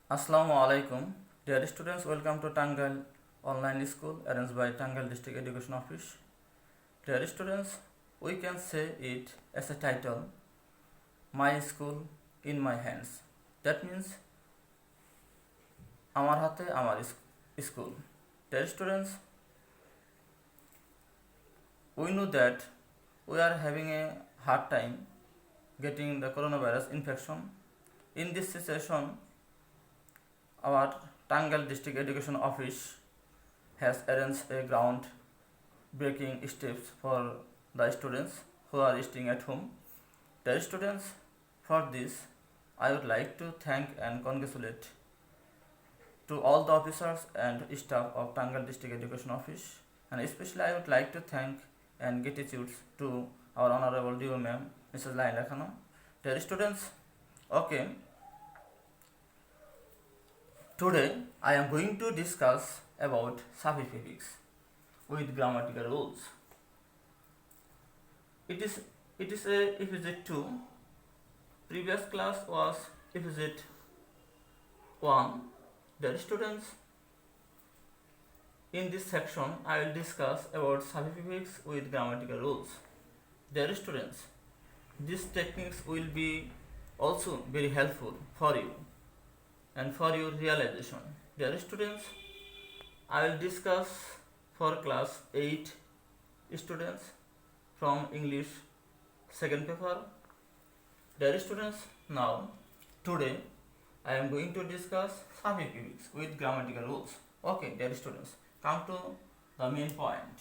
Assalamu alaikum. Dear students, welcome to Tangal Online School arranged by Tangal District Education Office. Dear students, we can say it as a title, My School in My Hands. That means Amar Hate Amar School. Dear students, we know that we are having a hard time getting the coronavirus infection. In this situation, our Tangal District Education Office has arranged a ground breaking steps for the students who are staying at home. Dear students, for this, I would like to thank and congratulate to all the officers and staff of Tangal District Education Office, and especially I would like to thank and gratitude to our Honorable DO Ma'am, Mrs. Laila Khanum. Dear students, okay, today I am going to discuss about suffix with grammatical rules. It is a episode 2. Previous class was episode 1. Dear students, in this section I will discuss about suffix with grammatical rules. Dear students, these techniques will be also very helpful for you and for your realization. Dear students, I will discuss for class 8 students from English second paper. Dear students, now today I am going to discuss suffix with grammatical rules. Okay, dear students, come to the main point.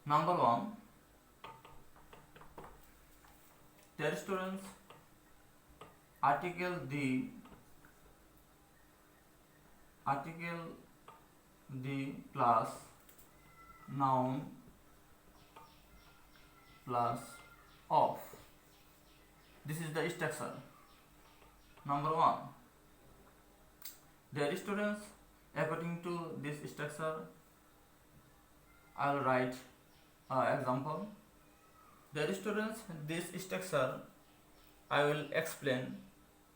Number 1, dear students, article the plus noun plus of. This is the structure. Number 1, dear students, according to this structure, I will write an example. Dear students, this structure I will explain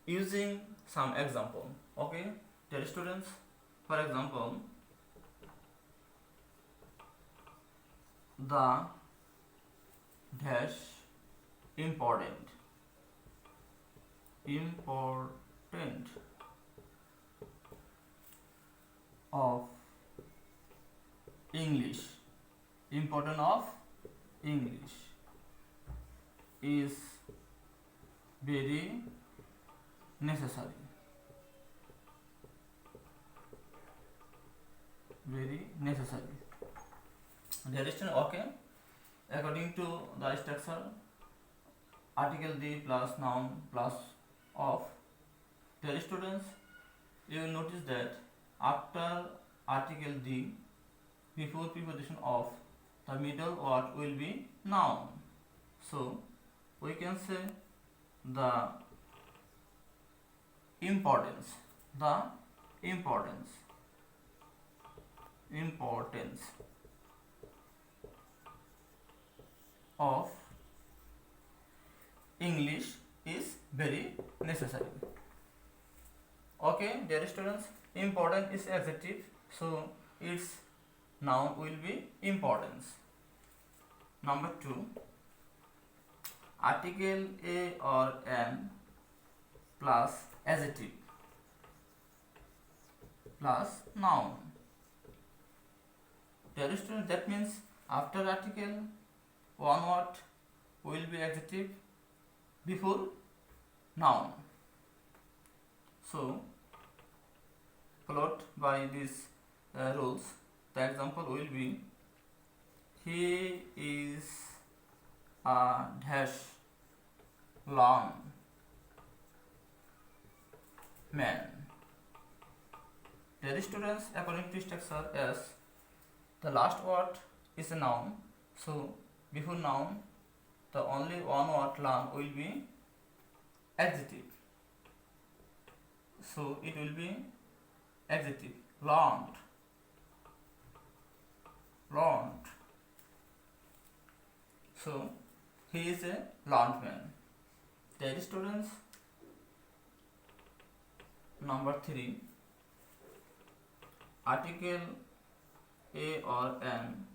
using some example. Okay, dear students, for example, the dash important of English is very necessary. Dear student, okay, according to the structure, article the plus noun plus of. Dear students, you will notice that after article the, before preposition of, the middle word will be noun. So we can say the importance of English is very necessary. Okay, dear students, important is adjective, so its noun will be importance. Number 2, article a or an plus adjective plus noun. Dear students, that means after article one word will be adjective before noun. So followed by these rules, the example will be, he is a dash long man. Dear students, according to structure, as the last word is a noun, so before noun the only one word long will be adjective. So it will be adjective, learned. So he is a learned man. Dear students, number 3, article a or an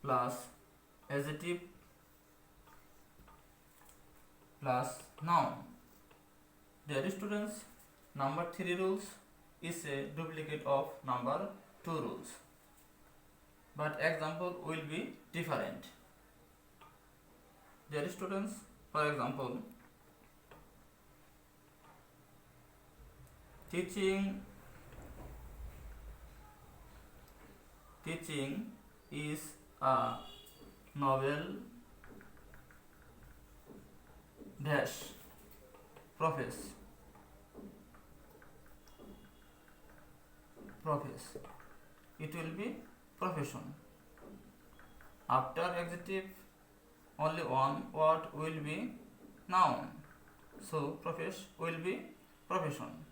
plus adjective plus noun. Dear students, number 3 rules is a duplicate of number 2 rules, but example will be different. Dear students, for example, teaching is a novel dash profess. It will be profession. After adjective only one word will be noun, so profess will be profession.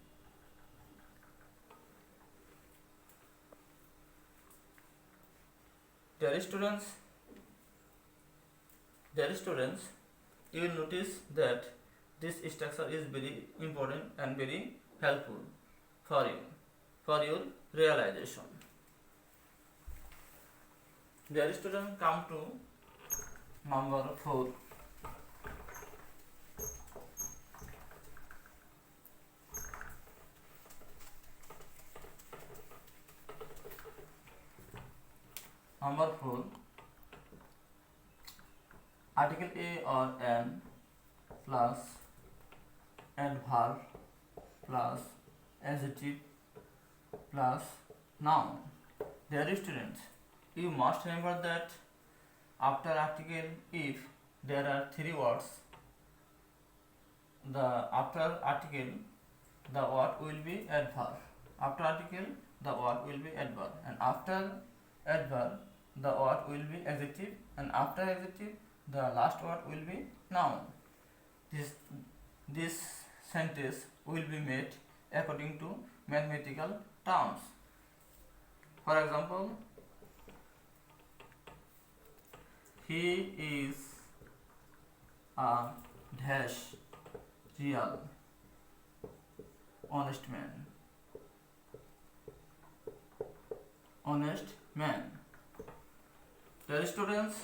Dear students, you will notice that this structure is very important and very helpful for you, for your realization. Dear students, come to number 4. Number 4, article a or an plus adverb plus adjective plus noun. Dear students, you must remember that after article, if there are 3 words, after article the word will be adverb. After article the word will be adverb, and after adverb the word will be adjective, and after adjective the last word will be noun. This sentence will be made according to mathematical terms. For example, he is a dash real honest man. Dear students,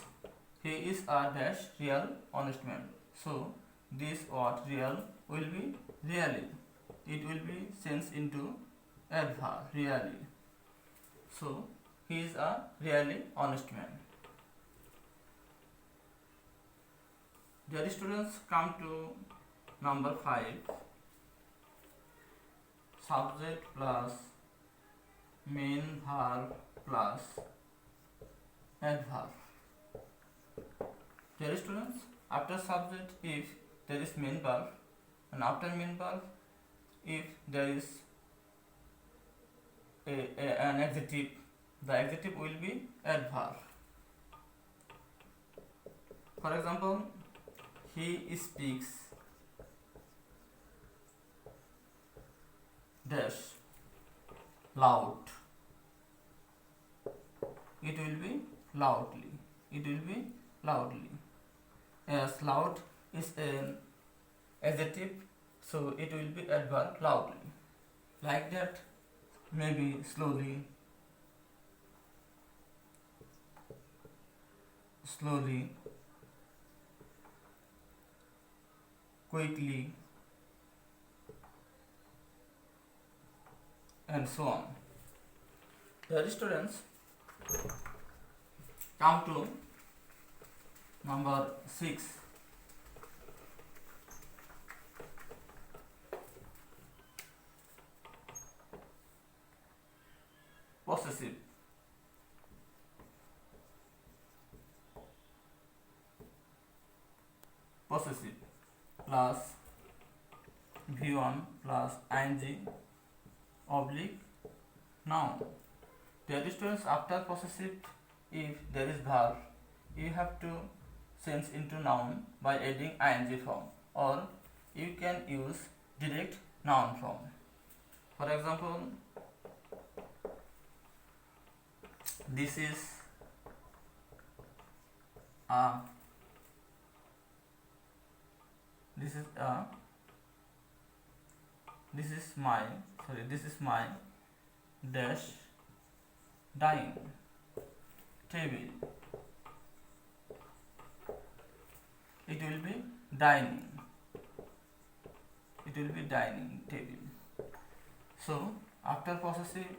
he is a dash real honest man. So this word real will be really. It will be changed into adverb really. So he is a really honest man. Dear students, come to number 5. Subject plus main verb plus adverb. Dear students, after subject if there is main verb, and after main verb if there is an adjective, the adjective will be adverb. For example, he speaks dash loud. It will be loudly. As loud is an adjective, so it will be adverb loudly. Like that, maybe slowly, quickly, and so on. Dear students, come to number 6. Possessive. Plus V1 plus ing oblique noun. Dear students, after possessive, if there is verb, you have to change into noun by adding ing form, or you can use direct noun form. For example, this is a this is my dash dining table. It will be dining table. So after possessive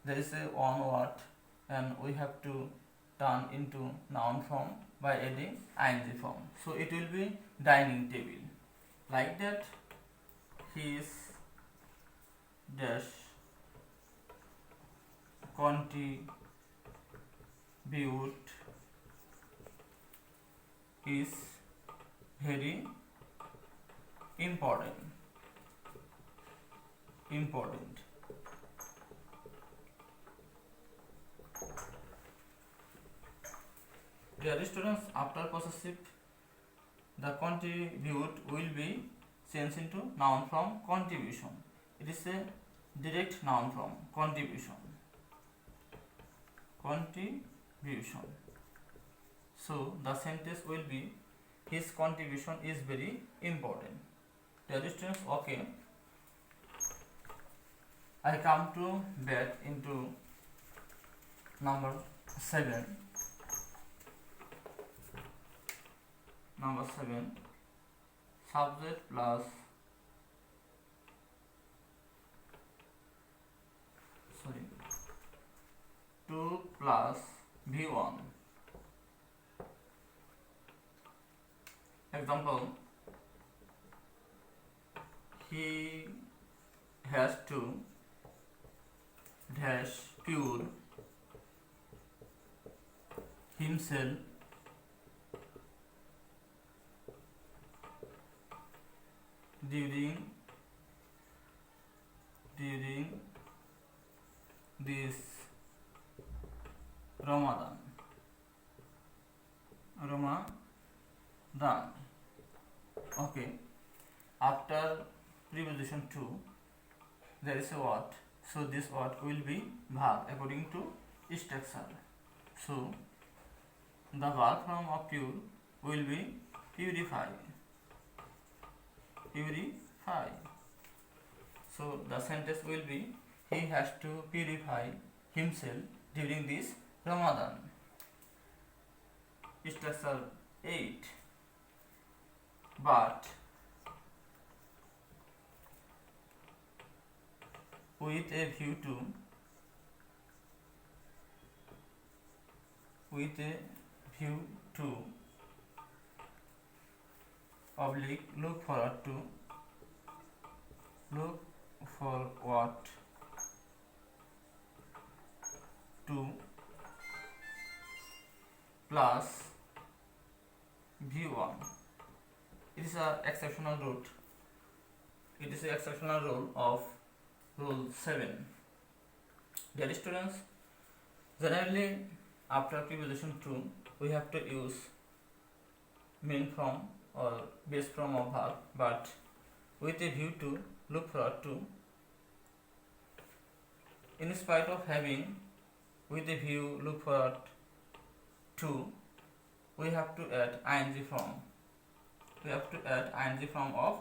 there is a one word and we have to turn into noun form by adding ing form. So it will be dining table. Like that, his dash contribute is very important. Dear students, after possessive, the contribute will be changed into noun form contribution. It is a direct noun form contribution. So the sentence will be his contribution is very important. Dear students, okay. I come to bed into number 7. Subject plus sorry 2 plus V1. Example, he has to dash pure himself during this Ramadan. Okay. After preposition to there is a word. So this word will be verb according to structure. So the verb form of pure will be purify. So the sentence will be he has to purify himself during this Ramadan. Structure 8. But with a view to oblique look forward to plus V1. It is an exceptional rule. It is an exceptional rule of Rule 7. Dear students, generally after preposition to we have to use main form or base form of verb, but with a view to look forward to, in spite of having with a view look forward to, we have to add ing form. We have to add ing form of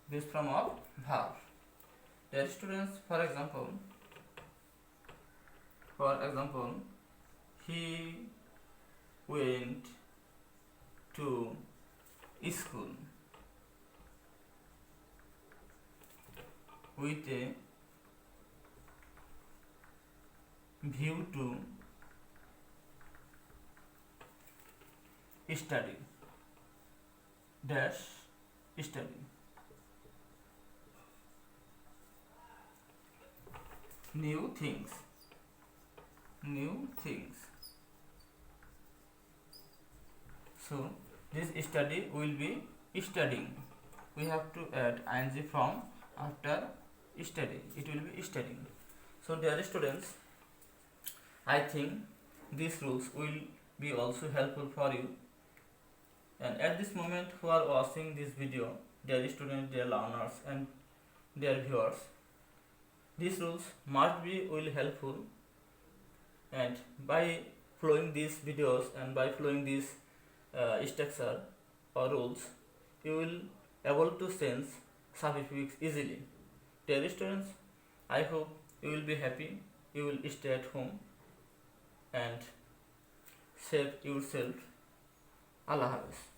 base form of verb. Dear students, for example, he went to school with a view to study new things. So this study will be studying. We have to add ing form after study. It will be studying. So dear students, I think these rules will be also helpful for you. And at this moment who are watching this video, dear students, dear learners and dear viewers, these rules must be will helpful, and by following these videos and by following this structure or rules, you will able to sense suffer few weeks easily. Dear students, I hope you will be happy, you will stay at home and save yourself. Allah Hafiz.